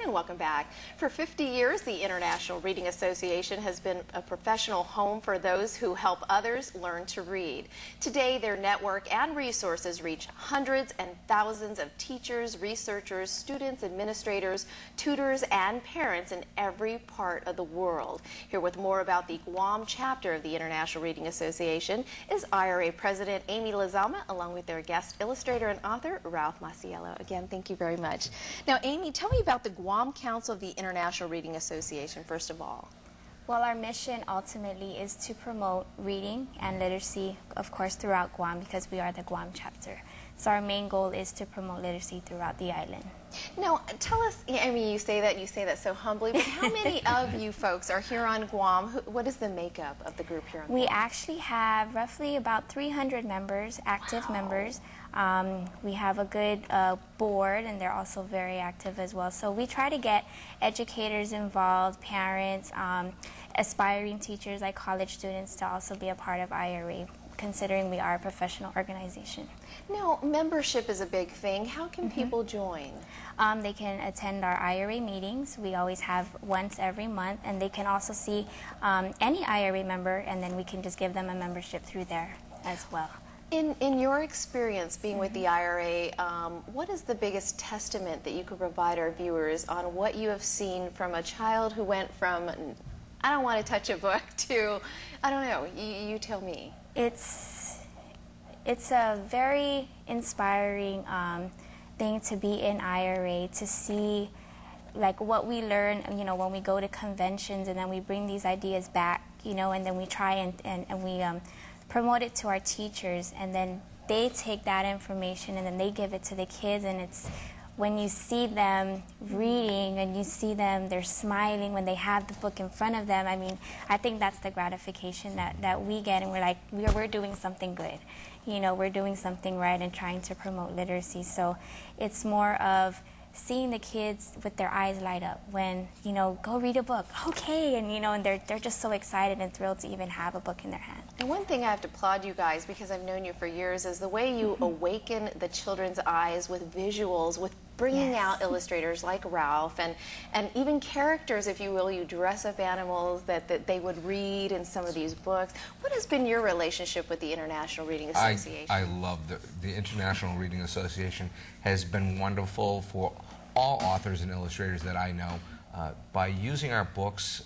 and welcome back. For 50 years, the International Reading Association has been a professional home for those who help others learn to read. Today, their network and resources reach hundreds and thousands of teachers, researchers, students, administrators, tutors, and parents in every part of the world. Here with more about the Guam chapter of the International Reading Association is IRA President Amy Lizalma, along with their guest illustrator and author, Ralph Maciello. Again, thank you very much. Now, Amy, tell me about the Guam Council of the International Reading Association, first of all. Well, our mission ultimately is to promote reading and literacy, of course, throughout Guam, because we are the Guam chapter. So our main goal is to promote literacy throughout the island. Now, tell us, I mean, you say that so humbly, but how many of you folks are here on Guam? What is the makeup of the group here on Guam? We actually have roughly about 300 members, active members. We have a good board, and they're also very active as well. So we try to get educators involved, parents, aspiring teachers like college students to also be a part of IRA, considering we are a professional organization. Now, membership is a big thing. How can people join? They can attend our IRA meetings. We always have once every month, and they can also see any IRA member, and then we can just give them a membership through there as well. In your experience being with the IRA, what is the biggest testament that you could provide our viewers on what you have seen from a child who went from, I don't want to touch a book, to, I don't know, you tell me. It's a very inspiring thing to be in IRA, to see like what we learn, you know, when we go to conventions, and then we bring these ideas back, you know, and then we try and we promote it to our teachers, and then they take that information and then they give it to the kids, and it's when you see them reading and you see them, they're smiling when they have the book in front of them. I mean, I think that's the gratification that we get, and we're like, we're doing something good. You know, we're doing something right and trying to promote literacy. So it's more of seeing the kids with their eyes light up when, you know, go read a book, okay, and you know, and they're just so excited and thrilled to even have a book in their hand. And one thing I have to applaud you guys, because I've known you for years, is the way you awaken the children's eyes with visuals, with bringing out illustrators like Ralph, and even characters, if you will. You dress up animals that they would read in some of these books. What has been your relationship with the International Reading Association? I love the International Reading Association has been wonderful for all authors and illustrators that I know. By using our books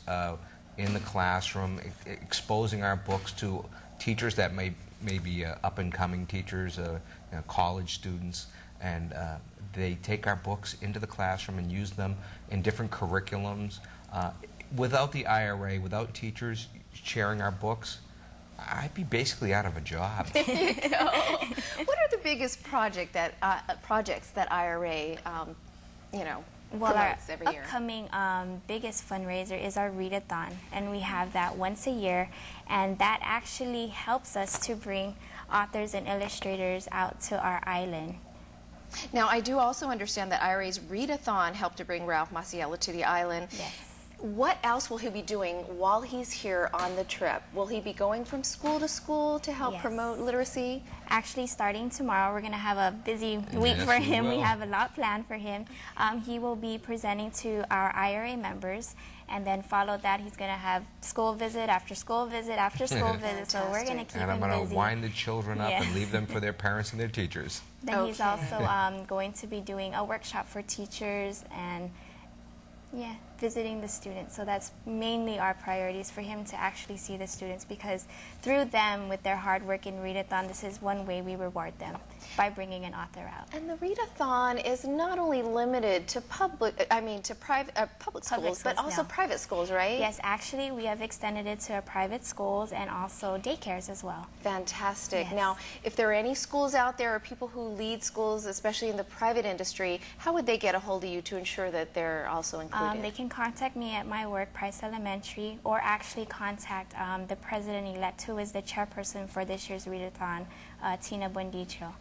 in the classroom, exposing our books to teachers that may be up-and-coming teachers, you know, college students, and they take our books into the classroom and use them in different curriculums. Without the IRA, without teachers sharing our books, I'd be basically out of a job. There you go. What are the biggest projects that IRA, you know, well, our every year? upcoming biggest fundraiser is our readathon, and we have that once a year, and that actually helps us to bring authors and illustrators out to our island. Now, I do also understand that IRA's readathon helped to bring Ralph Maciello to the island. Yes. What else will he be doing while he's here on the trip? Will he be going from school to school to help promote literacy? Actually, starting tomorrow, we're going to have a busy week for him. We have a lot planned for him. He will be presenting to our IRA members, and then follow that, he's going to have school visit after school visit after school visit. So we're going to keep him busy. And I'm going to wind the children up and leave them for their parents and their teachers. Then he's also going to be doing a workshop for teachers and visiting the students. So that's mainly our priorities, for him to actually see the students, because through them, with their hard work in readathon, this is one way we reward them, by bringing an author out. And the readathon is not only limited to public schools, but also private schools, right? Yes, actually we have extended it to private schools and also daycares as well. Fantastic. Yes. Now, if there are any schools out there or people who lead schools, especially in the private industry, how would they get a hold of you to ensure that they're also included? They can contact me at my work, Price Elementary, or actually contact the president-elect, who is the chairperson for this year's readathon, Tina Buendicho.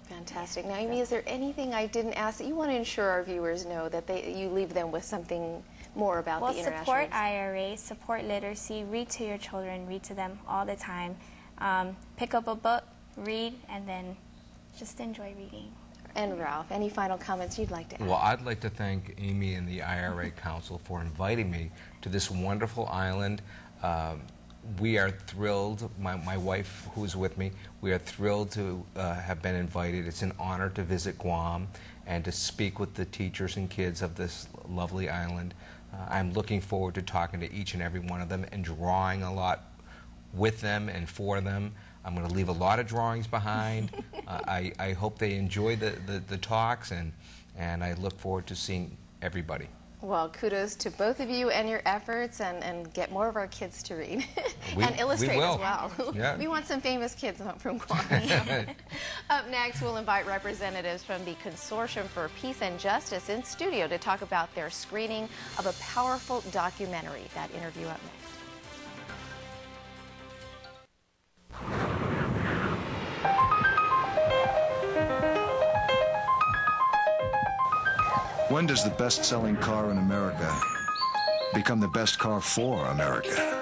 Fantastic. Now, Amy, is there anything I didn't ask that you want to ensure our viewers know, that you leave them with something more about the international? Well, support IRA, support literacy, read to your children, read to them all the time. Pick up a book, read, and then just enjoy reading. And Ralph, any final comments you'd like to add? Well, I'd like to thank Amy and the IRA Council for inviting me to this wonderful island. We are thrilled, my wife who's with me, we are thrilled to have been invited. It's an honor to visit Guam and to speak with the teachers and kids of this lovely island. I'm looking forward to talking to each and every one of them and drawing a lot with them and for them. I'm going to leave a lot of drawings behind. I hope they enjoy the talks, and I look forward to seeing everybody. Well, kudos to both of you and your efforts, and get more of our kids to read and illustrate as well. Yeah. We want some famous kids from Guam. Up next, we'll invite representatives from the Consortium for Peace and Justice in studio to talk about their screening of a powerful documentary. That interview up next. When does the best-selling car in America become the best car for America?